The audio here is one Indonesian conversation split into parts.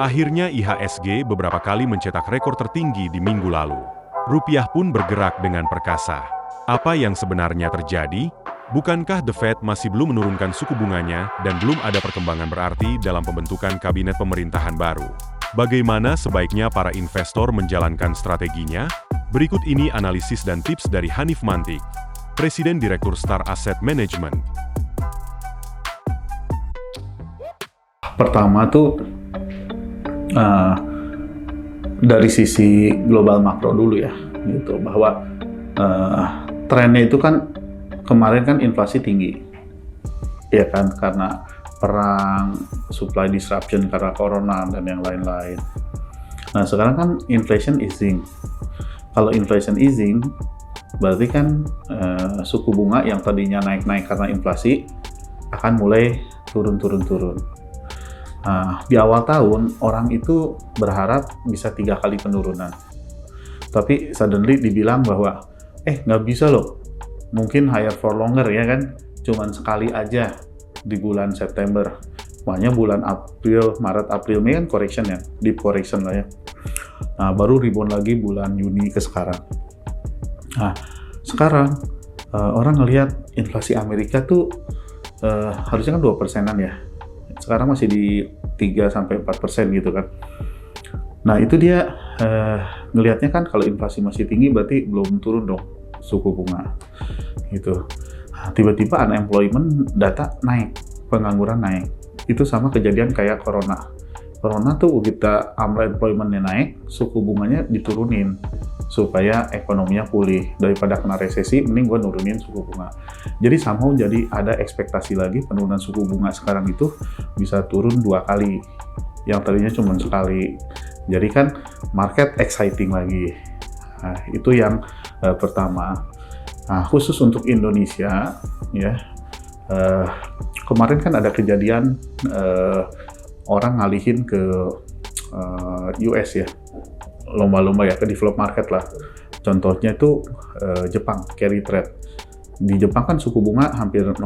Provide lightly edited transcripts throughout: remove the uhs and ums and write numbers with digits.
Akhirnya IHSG beberapa kali mencetak rekor tertinggi di minggu lalu. Rupiah pun bergerak dengan perkasa. Apa yang sebenarnya terjadi? Bukankah The Fed masih belum menurunkan suku bunganya dan belum ada perkembangan berarti dalam pembentukan kabinet pemerintahan baru? Bagaimana sebaiknya para investor menjalankan strateginya? Berikut ini analisis dan tips dari Hanif Mantik, Presiden Direktur Star Asset Management. Pertama tuh dari sisi global makro dulu ya, gitu, bahwa trennya itu kan kemarin kan inflasi tinggi, ya kan, karena perang, supply disruption karena corona dan yang lain-lain. Nah sekarang kan inflation easing. Kalau inflation easing, berarti kan suku bunga yang tadinya naik-naik karena inflasi akan mulai turun. Nah, di awal tahun orang itu berharap bisa 3 kali penurunan, tapi suddenly dibilang bahwa nggak bisa loh, mungkin higher for longer ya kan, cuman sekali aja di bulan September. Makanya bulan April, Maret, April, Mei kan correction ya, deep correction lah ya. Nah baru rebound lagi bulan Juni ke sekarang. Nah sekarang orang ngelihat inflasi Amerika tuh harusnya kan 2%-an ya, sekarang masih di 3-4% gitu kan. Nah itu dia ngelihatnya kan kalau inflasi masih tinggi berarti belum turun dong suku bunga gitu. Nah, tiba-tiba unemployment data naik, pengangguran naik. Itu sama kejadian kayak corona tuh, kita unemployment-nya naik, suku bunganya diturunin supaya ekonominya pulih. Daripada kena resesi, mending gue nurunin suku bunga. Jadi somehow jadi ada ekspektasi lagi penurunan suku bunga sekarang itu bisa turun 2 kali, yang tadinya cuma sekali. Jadi kan market exciting lagi. Nah, itu yang pertama. Nah, khusus untuk Indonesia ya, kemarin kan ada kejadian orang ngalihin ke US ya, lomba-lomba ya, ke develop market lah. Contohnya itu Jepang, carry trade. Di Jepang kan suku bunga hampir 0%,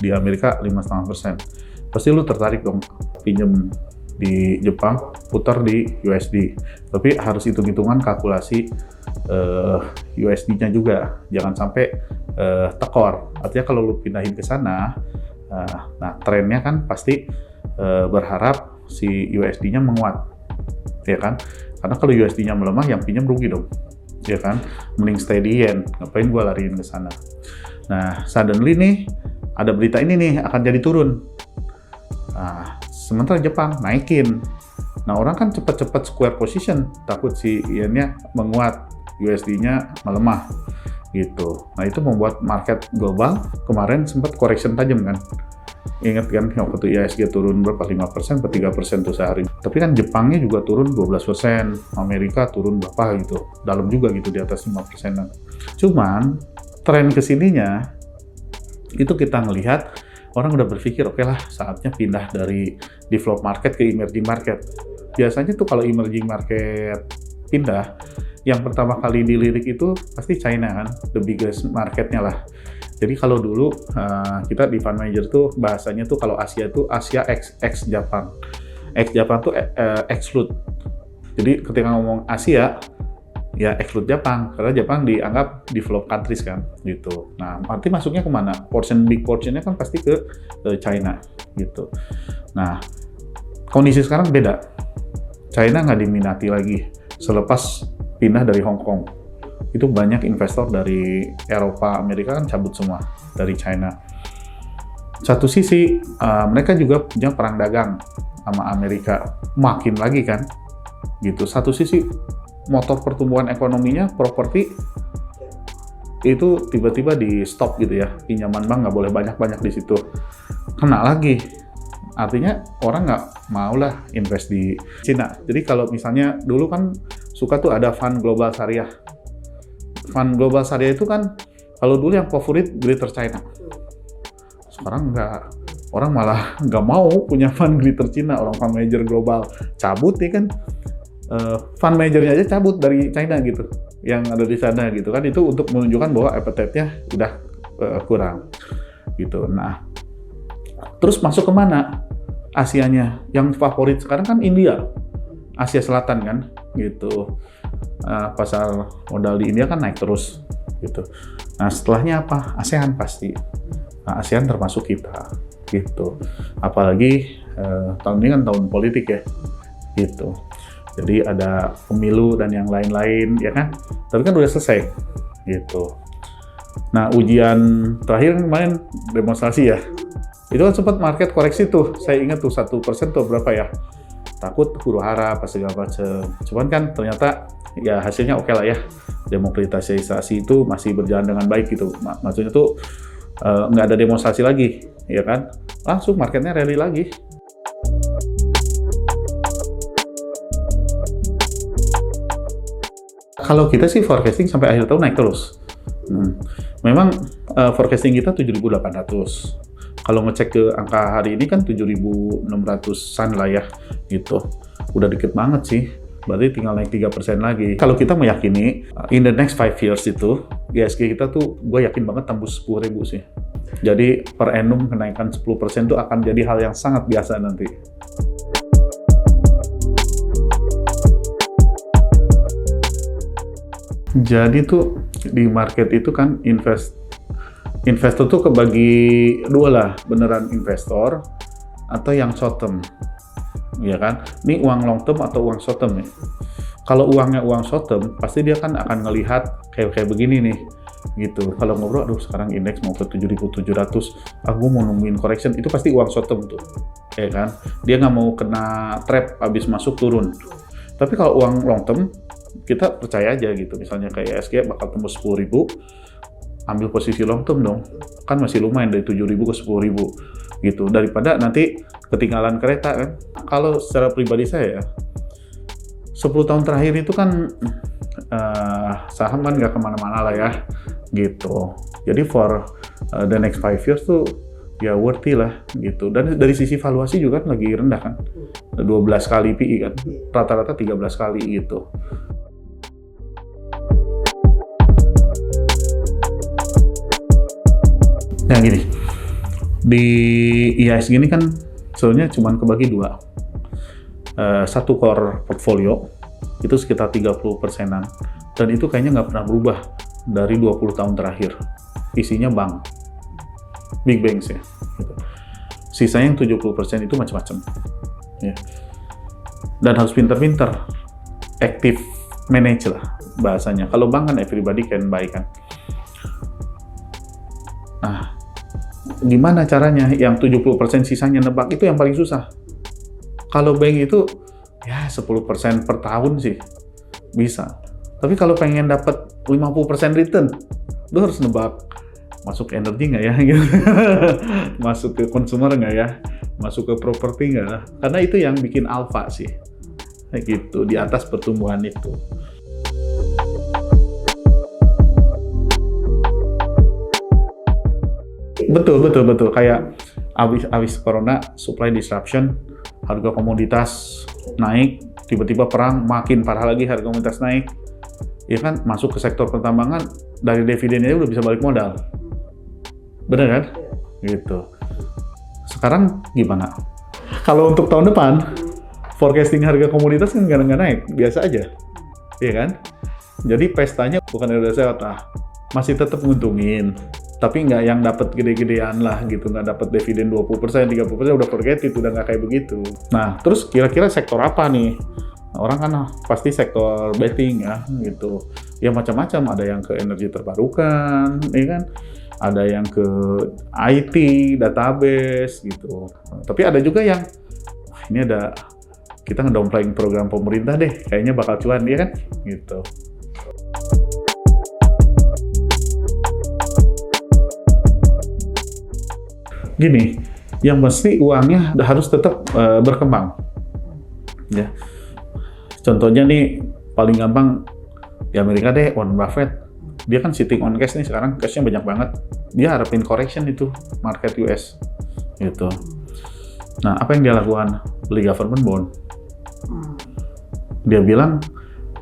di Amerika 5,5%. Pasti lu tertarik dong pinjem di Jepang, putar di USD. Tapi harus hitung-hitungan kalkulasi USD-nya juga, jangan sampai tekor. Artinya kalau lu pindahin ke sana, nah trennya kan pasti berharap si USD-nya menguat, ya kan? Karena kalau USD-nya melemah, yang pinjam rugi dong, ya kan? Mending stay di yen, ngapain gua lariin ke sana? Nah, suddenly nih ada berita ini nih akan jadi turun. Nah, sementara Jepang naikin. Nah, orang kan cepat-cepat square position, takut si yen-nya menguat, USD-nya melemah gitu. Nah, itu membuat market global kemarin sempat correction tajam kan. Ingat kan waktu itu IHSG turun berapa, 5% atau 3% tuh sehari. Tapi kan Jepangnya juga turun 12%, Amerika turun berapa gitu, dalam juga gitu, di atas 5%-an. Cuman tren kesininya itu kita ngelihat orang udah berpikir oke lah, saatnya pindah dari developed market ke emerging market. Biasanya tuh kalau emerging market pindah, yang pertama kali dilirik itu pasti China kan, the biggest marketnya lah. Jadi kalau dulu kita di fund manager tuh bahasanya tuh kalau Asia tuh Asia X Jepang. X Jepang tuh exclude. Jadi ketika ngomong Asia ya exclude Jepang, karena Jepang dianggap developed countries kan gitu. Nah, arti masuknya kemana? Big portionnya kan pasti ke China gitu. Nah, kondisi sekarang beda. China nggak diminati lagi selepas pindah dari Hong Kong. Itu banyak investor dari Eropa, Amerika kan cabut semua dari China. Satu sisi mereka juga punya perang dagang sama Amerika, makin lagi kan gitu. Satu sisi motor pertumbuhan ekonominya properti itu tiba-tiba di stop gitu ya, pinjaman bank nggak boleh banyak-banyak di situ, kena lagi. Artinya orang nggak mau lah invest di Cina. Jadi kalau misalnya dulu kan suka tuh ada fund global syariah. Fund global syariah itu kan kalau dulu yang favorit Greater China. Sekarang nggak, orang malah nggak mau punya fund Greater China, orang fund manager global cabut ya kan. Fund manajernya aja cabut dari China gitu, yang ada di sana gitu kan. Itu untuk menunjukkan bahwa appetite-nya udah kurang gitu. Nah, terus masuk kemana? Asianya. Yang favorit sekarang kan India, Asia Selatan kan, gitu. Pasar modal di India kan naik terus, gitu. Nah, setelahnya apa? ASEAN pasti. Nah, ASEAN termasuk kita, gitu. Apalagi tahun ini kan tahun politik ya, gitu. Jadi ada pemilu dan yang lain-lain, ya kan? Tapi kan udah selesai, gitu. Nah, ujian terakhir kemarin demonstrasi ya. Itu kan sempat market koreksi tuh. Saya ingat tuh 1% tuh berapa ya? Takut huru hara apa segala macam. Cuman kan ternyata ya hasilnya oke lah ya. Demokratisasi itu masih berjalan dengan baik gitu. Maksudnya tuh nggak ada demonstrasi lagi, ya kan? Langsung marketnya rally lagi. Kalau kita sih forecasting sampai akhir tahun naik terus. Memang forecasting kita 7.800. Kalau ngecek ke angka hari ini kan 7.600-an lah ya, gitu. Udah dikit banget sih, berarti tinggal naik 3% lagi. Kalau kita meyakini, in the next 5 years itu, IHSG kita tuh gue yakin banget tembus 10.000 sih. Jadi per annum kenaikan 10% itu akan jadi hal yang sangat biasa nanti. Jadi tuh di market itu kan investor tuh kebagi dua lah, beneran investor atau yang short term, ya kan? Ini uang long term atau uang short term ya. Kalau uangnya uang short term, pasti dia kan akan ngelihat kayak begini nih, gitu. Kalau ngobrol, aduh sekarang indeks mau ke 7.700, aku mau nungguin correction, itu pasti uang short term tuh, ya kan? Dia nggak mau kena trap habis masuk turun. Tapi kalau uang long term, kita percaya aja gitu, misalnya kayak IHSG bakal tembus 10.000, ambil posisi long term dong, kan masih lumayan dari 7.000 ke 10.000 gitu, daripada nanti ketinggalan kereta kan. Kalau secara pribadi saya ya, 10 tahun terakhir itu kan saham kan nggak kemana-mana lah ya, gitu. Jadi for the next 5 years tuh ya worthy lah gitu, dan dari sisi valuasi juga kan lagi rendah kan, 12 kali PI kan, rata-rata 13 kali gitu. Nah gini, di IHSG ini kan sebenarnya cuma kebagi dua. Satu core portfolio, itu sekitar 30%-an. Dan itu kayaknya nggak pernah berubah dari 20 tahun terakhir. Isinya bank, big banks ya. Gitu. Sisanya yang 70% itu macam-macam. Ya. Dan harus pinter-pinter, active manage lah bahasanya. Kalau bank kan everybody can buy kan. Nah, gimana caranya yang 70% sisanya nebak, itu yang paling susah. Kalau bank itu ya 10% per tahun sih bisa. Tapi kalau pengen dapat 50% return, lu harus nebak masuk energi nggak ya, gitu. Masuk ke consumer nggak ya, masuk ke properti nggak. Karena itu yang bikin alpha sih, kayak gitu, di atas pertumbuhan itu. Betul. Kayak abis corona, supply disruption, harga komoditas naik, tiba-tiba perang, makin parah lagi harga komoditas naik. Ya kan, masuk ke sektor pertambangan, dari dividennya udah bisa balik modal. Bener kan? Gitu. Sekarang gimana? Kalau untuk tahun depan, forecasting harga komoditas kan nggak naik, biasa aja. Iya kan? Jadi pestanya bukan udah sehat, masih tetap nguntungin. Tapi nggak yang dapat gede-gedean lah gitu, nggak dapat dividen 20%, 30%, udah forget itu, udah nggak kayak begitu. Nah, terus kira-kira sektor apa nih? Nah, orang kan pasti sektor betting ya gitu. Ya macam-macam, ada yang ke energi terbarukan, ya kan? Ada yang ke IT, database gitu. Tapi ada juga yang, wah ini ada, kita ngedomplain program pemerintah deh, kayaknya bakal cuan, ya kan? Gitu. Gini, yang pasti uangnya harus tetap berkembang. Ya. Contohnya nih, paling gampang di Amerika deh, Warren Buffett. Dia kan sitting on cash nih sekarang, cashnya banyak banget. Dia harapin correction itu, market US. Gitu. Nah, apa yang dia lakukan? Beli government bond. Dia bilang,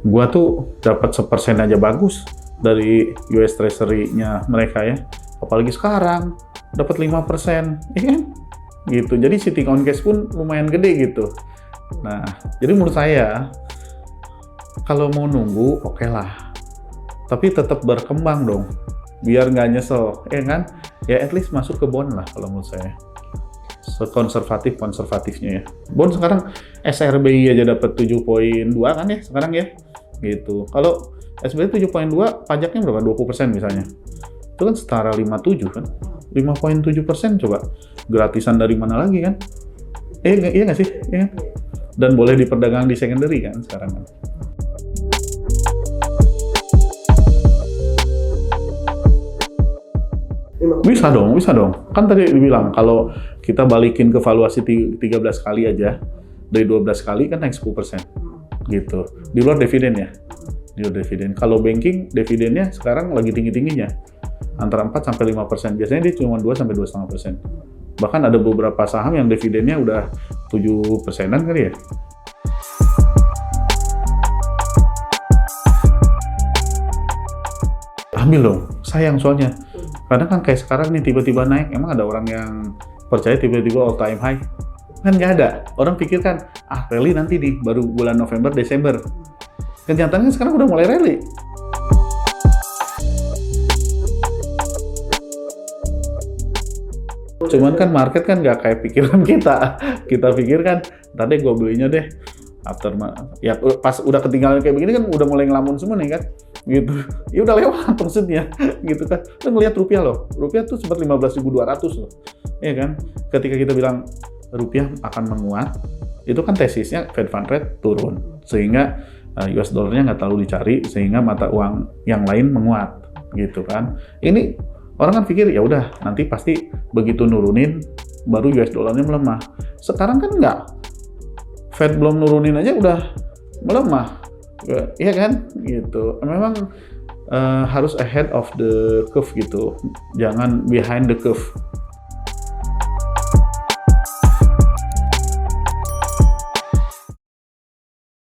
gua tuh dapat 1% aja bagus dari US Treasury-nya mereka ya. Apalagi sekarang, dapat 5%, ya kan? gitu. Jadi sitting on cash pun lumayan gede gitu. Nah, jadi menurut saya kalau mau nunggu oke lah, tapi tetap berkembang dong, biar nggak nyesel, ya kan? Ya at least masuk ke bond lah kalau menurut saya. Sekonservatif-konservatifnya ya. Bond sekarang SRBI aja dapat 7,2 kan ya sekarang ya, gitu. Kalau SBY 7,2 pajaknya berapa? 20% misalnya. Itu kan setara 57 kan? 5,7% coba. Gratisan dari mana lagi kan? Iya nggak sih? Iya. Dan boleh diperdagangkan di secondary kan sekarang kan? Bisa dong. Kan tadi dibilang kalau kita balikin ke valuasi 13 kali aja, dari 12 kali kan naik 10%. Gitu. Di luar dividen ya. Di luar dividen. Kalau banking, dividennya sekarang lagi tinggi-tingginya. Antara 4-5%. Biasanya dia cuma 2-2,5%. Bahkan ada beberapa saham yang dividennya udah 7%-an kali ya. Ambil dong, sayang soalnya. Karena kan kayak sekarang nih tiba-tiba naik, emang ada orang yang percaya tiba-tiba all time high? Kan nggak ada. Orang pikir kan, rally nanti nih, baru bulan November, Desember. Kenyataannya sekarang udah mulai rally. Cuman kan market kan nggak kayak pikiran kita. Kita pikir kan, tadi gue belinya deh. Ya pas udah ketinggalan kayak begini kan udah mulai ngelamun semua nih kan. Gitu. Ya udah lewat maksudnya. Gitu kan. Kita ngelihat rupiah loh. Rupiah tuh sempat 15.200 loh. Iya kan? Ketika kita bilang rupiah akan menguat, itu kan tesisnya Fed Fund Rate turun. Sehingga US dollarnya nggak terlalu dicari, sehingga mata uang yang lain menguat. Gitu kan. Ini orang kan pikir ya udah nanti pasti begitu nurunin baru US dollarnya melemah. Sekarang kan enggak. Fed belum nurunin aja udah melemah. Iya kan? Gitu. Memang harus ahead of the curve gitu. Jangan behind the curve.